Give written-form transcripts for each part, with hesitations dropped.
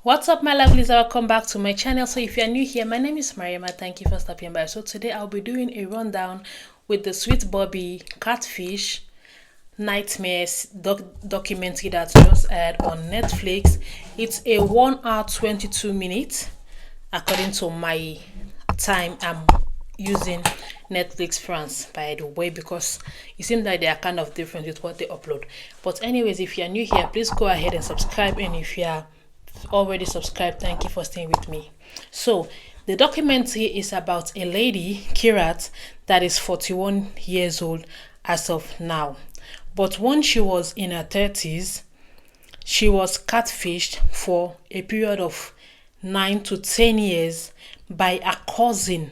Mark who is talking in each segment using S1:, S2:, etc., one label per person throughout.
S1: What's up, my lovelies? Welcome back to my channel. So if you're new here, my name is Mariama. Thank you for stopping by. So today I'll be doing a rundown with the Sweet Bobby Catfish Nightmares documentary that just aired on Netflix. It's a 1 hour 22 minutes according to my time. I'm using Netflix France, by the way, because it seems like they are kind of different with what they upload. But anyways, if you're new here, please go ahead and subscribe, and if you're already subscribed, thank you for staying with me. So the documentary is about a lady, Kirat, that is 41 years old as of now. But when she was in her 30s, she was catfished for a period of 9 to 10 years by a cousin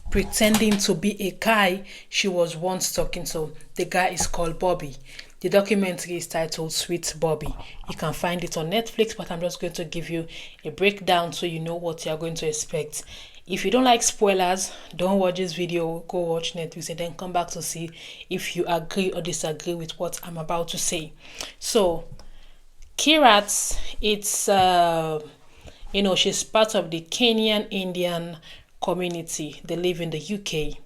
S1: pretending to be a guy she was once talking to. The guy is called Bobby. The documentary is titled Sweet Bobby. You can find it on Netflix, but I'm just going to give you a breakdown so you know what you're going to expect. If you don't like spoilers, don't watch this video, go watch Netflix and then come back to see if you agree or disagree with what I'm about to say. So, Kirat, she's part of the Kenyan Indian community. They live in the UK,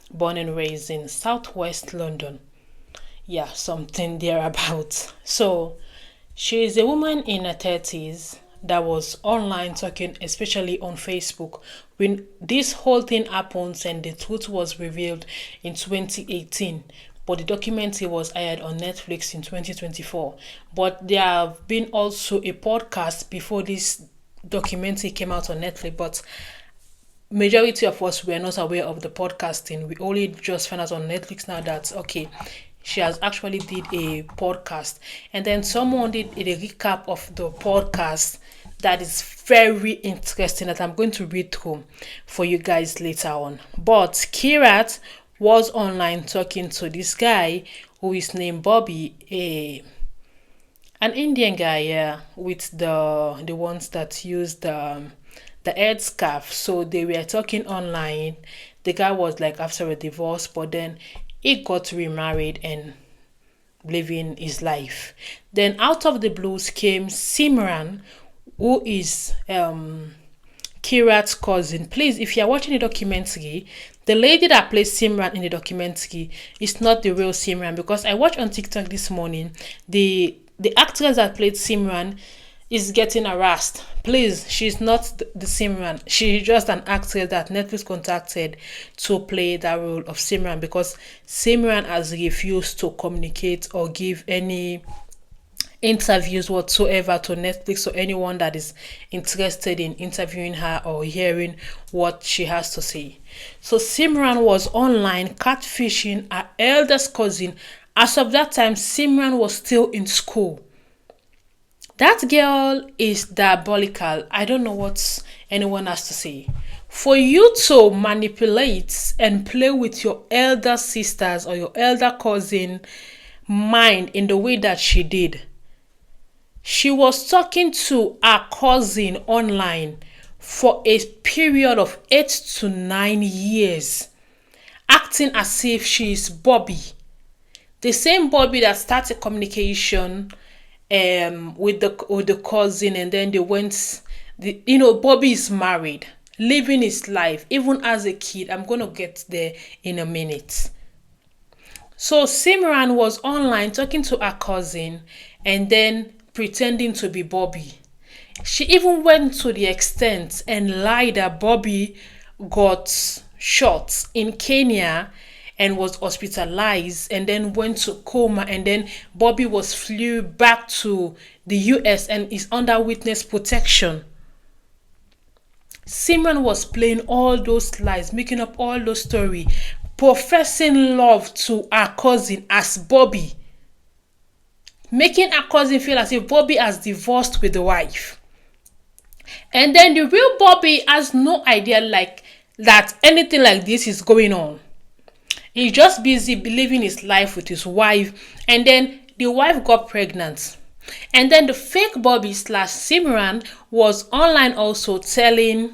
S1: born and raised in southwest London. Yeah, something thereabout. So she is a woman in her 30s that was online talking, especially on Facebook, when this whole thing happens and the truth was revealed in 2018. But the documentary was aired on Netflix in 2024. But there have been also a podcast before this documentary came out on Netflix, but majority of us were not aware of the podcasting. We only just found out on Netflix now that okay, she has actually did a podcast, and then someone did a recap of the podcast that is very interesting that I'm going to read through for you guys later on. But Kirat was online talking to this guy who is named Bobby, an Indian guy, yeah, with the ones that use the head scarf. So they were talking online. The guy was like after a divorce, but then he got remarried and living his life. Then out of the blues came Simran, who is Kirat's cousin. Please, if you're watching the documentary, the lady that plays Simran in the documentary is not the real Simran, because I watched on TikTok this morning, the actress that played Simran is getting harassed. Please, she's not the Simran. She's just an actress that Netflix contacted to play that role of Simran, because Simran has refused to communicate or give any interviews whatsoever to Netflix or anyone that is interested in interviewing her or hearing what she has to say. So Simran was online catfishing her eldest cousin. As of that time, Simran was still in school. That girl is diabolical. I don't know what anyone has to say. For you to manipulate and play with your elder sisters or your elder cousin mind in the way that she did. She was talking to her cousin online for a period of 8 to 9 years, acting as if she is Bobby. The same Bobby that started communication with the cousin, and then they went. Bobby is married, living his life, even as a kid. I'm gonna get there in a minute. So Simran was online talking to her cousin and then pretending to be Bobby. She even went to the extent and lied that Bobby got shot in Kenya and was hospitalized and then went to coma, and then Bobby was flew back to the US and is under witness protection. Simran was playing all those lies, making up all those stories, professing love to her cousin as Bobby, making her cousin feel as if Bobby has divorced with the wife. And then the real Bobby has no idea like that anything like this is going on. He's just busy living his life with his wife, and then the wife got pregnant. And then the fake Bobby / Simran was online also telling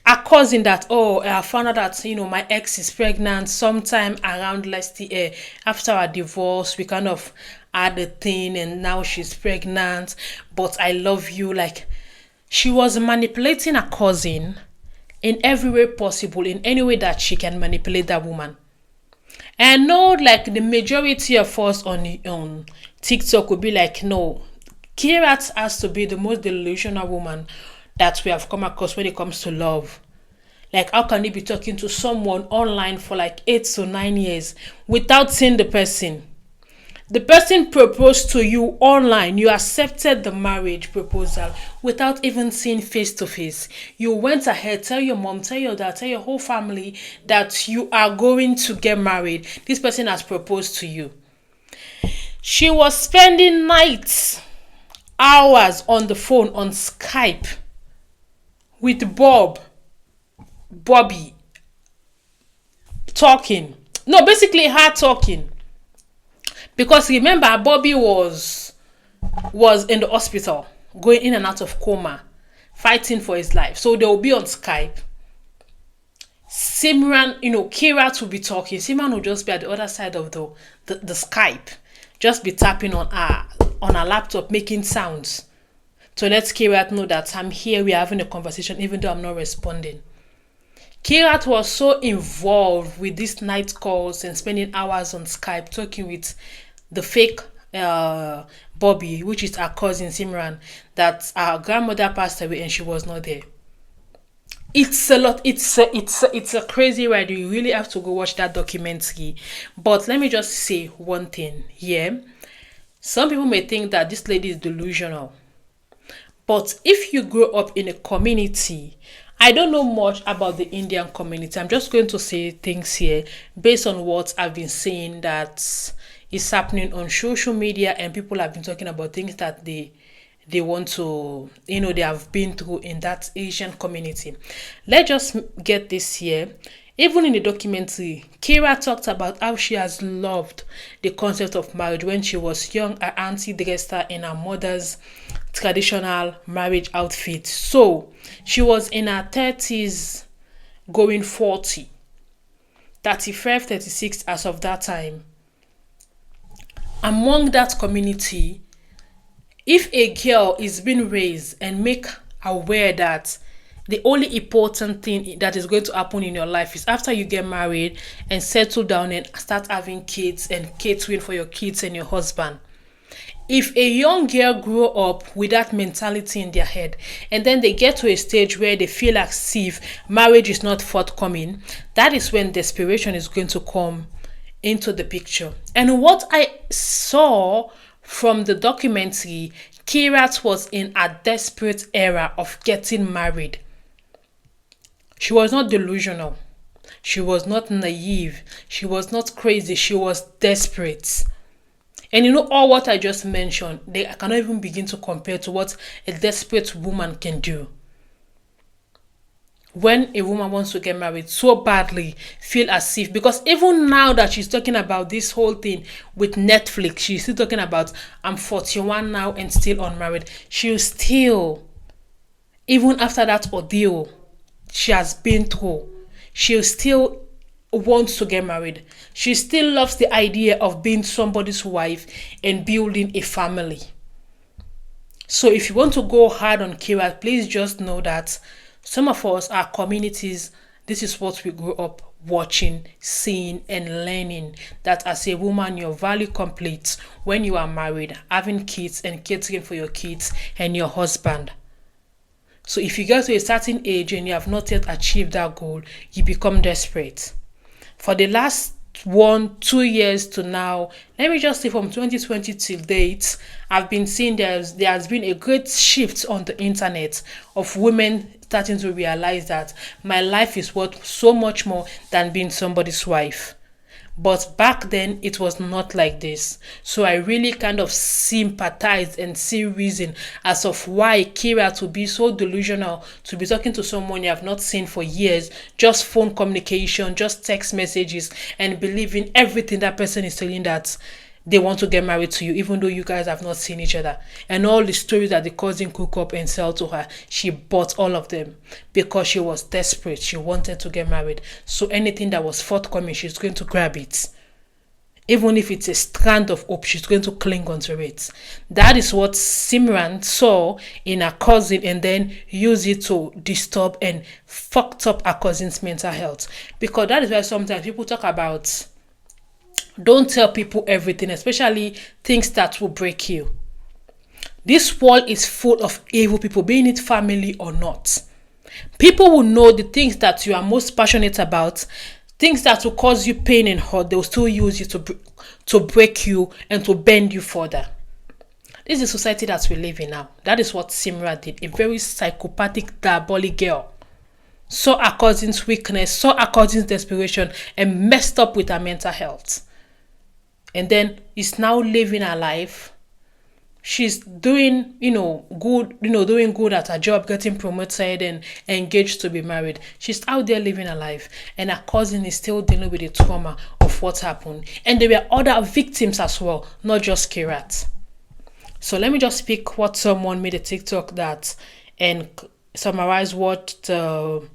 S1: her cousin that, oh, I found out that, my ex is pregnant sometime around last year. After our divorce, we kind of had a thing and now she's pregnant, but I love you. Like, She was manipulating her cousin in every way possible, in any way that she can manipulate that woman. And I know, like, the majority of us on TikTok will be like, no, Kirat has to be the most delusional woman that we have come across when it comes to love. Like, how can you be talking to someone online for like 8 to 9 years without seeing the person? The person proposed to you online. You accepted the marriage proposal without even seeing face to face. You went ahead, tell your mom, tell your dad, tell your whole family that you are going to get married. This person has proposed to you. She was spending nights, hours on the phone, on Skype with Bobby, talking. No, basically her talking. Because remember, Bobby was in the hospital, going in and out of coma, fighting for his life. So they will be on Skype. Simran, Kirat will be talking. Simran will just be at the other side of the Skype, just be tapping on her laptop, making sounds to let Kirat know that I'm here, we're having a conversation, even though I'm not responding. Kirat was so involved with these night calls and spending hours on Skype talking with the fake Bobby, which is our cousin Simran, that our grandmother passed away and she was not there. It's a lot. It's a crazy ride. You really have to go watch that documentary. But let me just say one thing here. Some people may think that this lady is delusional. But if you grow up in a community, I don't know much about the Indian community. I'm just going to say things here based on what I've been saying that is happening on social media, and people have been talking about things that they want to, they have been through in that Asian community. Let's just get this here. Even in the documentary, Kira talked about how she has loved the concept of marriage. When she was young, her auntie dressed her in her mother's traditional marriage outfit. So she was in her 30s, going 40, 35, 36 as of that time. Among that community, if a girl is being raised and make aware that the only important thing that is going to happen in your life is after you get married and settle down and start having kids and catering for your kids and your husband. If a young girl grow up with that mentality in their head and then they get to a stage where they feel as if marriage is not forthcoming, that is when desperation is going to come into the picture. And what I saw from the documentary, Kirat was in a desperate era of getting married. She was not delusional. She was not naive. She was not crazy. She was desperate. And all what I just mentioned, I cannot even begin to compare to what a desperate woman can do. When a woman wants to get married so badly, feel as if, because even now that she's talking about this whole thing with Netflix, she's still talking about, I'm 41 now and still unmarried. She'll still, even after that ordeal she has been through, she'll still wants to get married. She still loves the idea of being somebody's wife and building a family. So if you want to go hard on Kira, please just know that some of us, our communities, this is what we grew up watching, seeing, and learning. That as a woman, your value completes when you are married, having kids and catering for your kids and your husband. So if you get to a certain age and you have not yet achieved that goal, you become desperate. For the last 1-2 years to now, let me just say from 2020 till date, I've been seeing there has been a great shift on the internet of women starting to realize that my life is worth so much more than being somebody's wife. But back then, it was not like this. So I really kind of sympathize and see reason as of why Kira to be so delusional, to be talking to someone you have not seen for years, just phone communication, just text messages, and believing everything that person is telling that they want to get married to you, even though you guys have not seen each other. And all the stories that the cousin cook up and sell to her, she bought all of them because she was desperate. She wanted to get married. So anything that was forthcoming, she's going to grab it. Even if it's a strand of hope, she's going to cling onto it. That is what Simran saw in her cousin and then used it to disturb and fucked up her cousin's mental health. Because that is why sometimes people talk about don't tell people everything, especially things that will break you. This world is full of evil people, being it family or not. People will know the things that you are most passionate about, things that will cause you pain and hurt. They will still use you to break you and to bend you further. This is the society that we live in now. That is what Simra did. A very psychopathic, diabolic girl. Saw her cousin's weakness, saw her cousin's desperation, and messed up with her mental health. And then is now living her life. She's doing, good, doing good at her job, getting promoted and engaged to be married. She's out there living her life. And her cousin is still dealing with the trauma of what happened. And there were other victims as well, not just Kirat. So let me just pick what someone made a TikTok that and summarize what the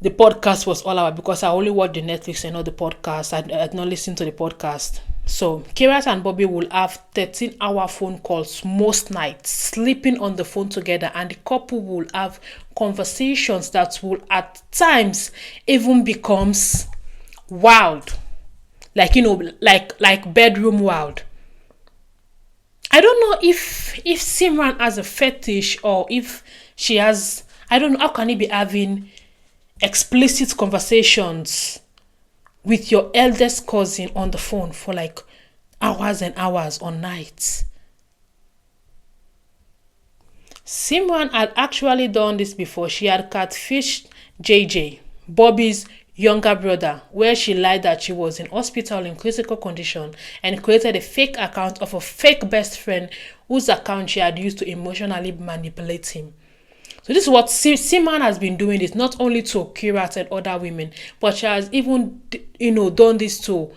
S1: podcast was all about, because I only watched the Netflix and not the podcast. I had not listened to the podcast. So Kirat and Bobby will have 13-hour phone calls most nights, sleeping on the phone together, and the couple will have conversations that will at times even becomes wild, like bedroom wild. I don't know if Simran has a fetish or if she has. I don't know, how can he be having explicit conversations with your eldest cousin on the phone for like hours and hours or nights? Simran had actually done this before. She had catfished JJ, Bobby's younger brother, where she lied that she was in hospital in critical condition and created a fake account of a fake best friend whose account she had used to emotionally manipulate him. So this is what Simran has been doing, this not only to Kirat and other women, but she has even, done this to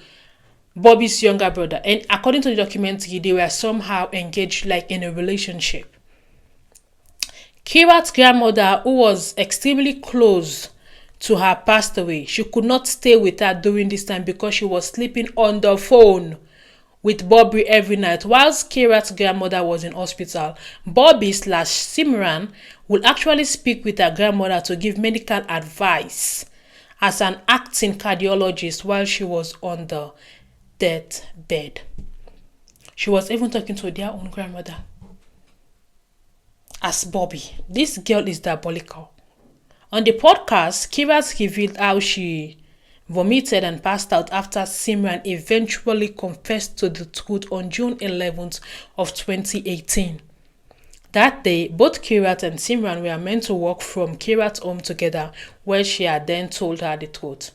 S1: Bobby's younger brother. And according to the documentary, they were somehow engaged like in a relationship. Kirat's grandmother, who was extremely close to her, passed away. She could not stay with her during this time because she was sleeping on the phone with Bobby every night. Whilst Kirat's grandmother was in hospital, Bobby/Simran would actually speak with her grandmother to give medical advice as an acting cardiologist while she was on the deathbed. She was even talking to their own grandmother as Bobby. This girl is diabolical. On the podcast, Kirat revealed how she vomited and passed out after Simran eventually confessed to the truth on June 11th of 2018. That day, both Kirat and Simran were meant to walk from Kirat's home together, where she had then told her the truth.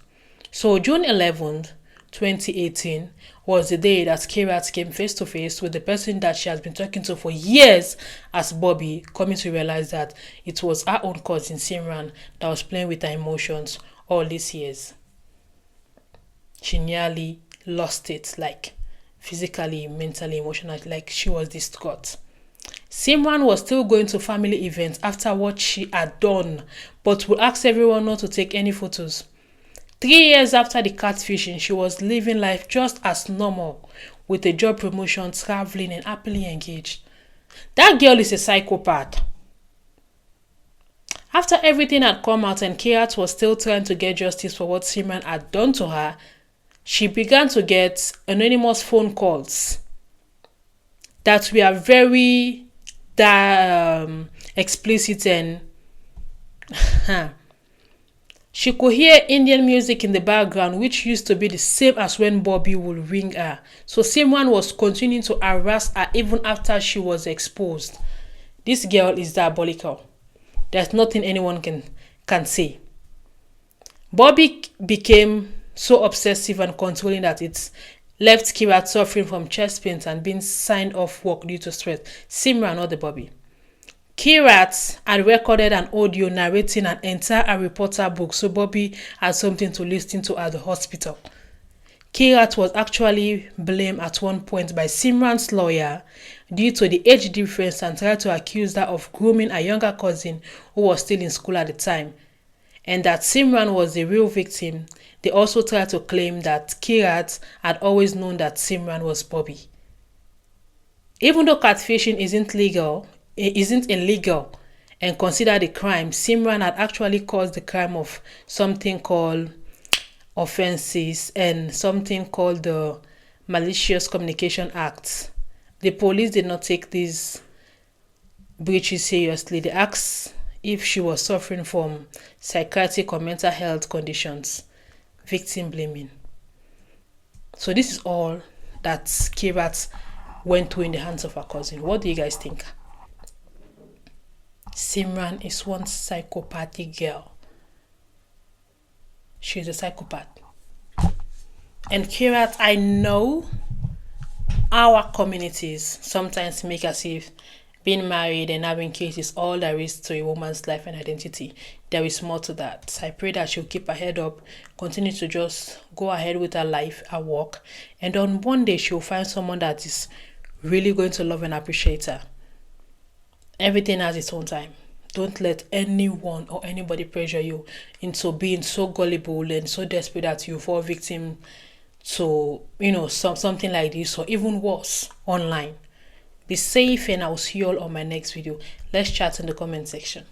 S1: So June 11th, 2018 was the day that Kirat came face to face with the person that she has been talking to for years as Bobby, coming to realize that it was her own cousin Simran that was playing with her emotions all these years. She nearly lost it, like physically, mentally, emotionally, like she was distraught. Simran was still going to family events after what she had done, but would ask everyone not to take any photos. 3 years after the catfishing, she was living life just as normal, with a job promotion, traveling, and happily engaged. That girl is a psychopath. After everything had come out and Kirat was still trying to get justice for what Simran had done to her, she began to get anonymous phone calls that were very explicit, and she could hear Indian music in the background, which used to be the same as when Bobby would ring her. So Simran was continuing to harass her even after she was exposed. This girl is diabolical. There's nothing anyone can say. Bobby became so obsessive and controlling that it left Kirat suffering from chest pains and being signed off work due to stress. Simran, not the Bobby. Kirat had recorded an audio narrating an entire reporter book, so Bobby had something to listen to at the hospital. Kirat was actually blamed at one point by Simran's lawyer due to the age difference and tried to accuse her of grooming a younger cousin who was still in school at the time. and that Simran was the real victim, they also tried to claim that Kirat had always known that Simran was Bobby. Even though catfishing isn't illegal and considered a crime, Simran had actually caused the crime of something called offenses and something called the Malicious Communication Act. The police did not take these breaches seriously. They asked if she was suffering from psychiatric or mental health conditions. Victim blaming. So this is all that Kirat went through in the hands of her cousin. What do you guys think? Simran is one psychopathic girl. She's a psychopath. And Kirat, I know our communities sometimes make as if being married and having kids is all there is to a woman's life and identity. There is more to that. I pray that she'll keep her head up, continue to just go ahead with her life, her work, and on one day she'll find someone that is really going to love and appreciate her. Everything has its own time. Don't let anyone or anybody pressure you into being so gullible and so desperate that you fall victim to, something like this or even worse online. Be safe, and I'll see you all on my next video. Let's chat in the comment section.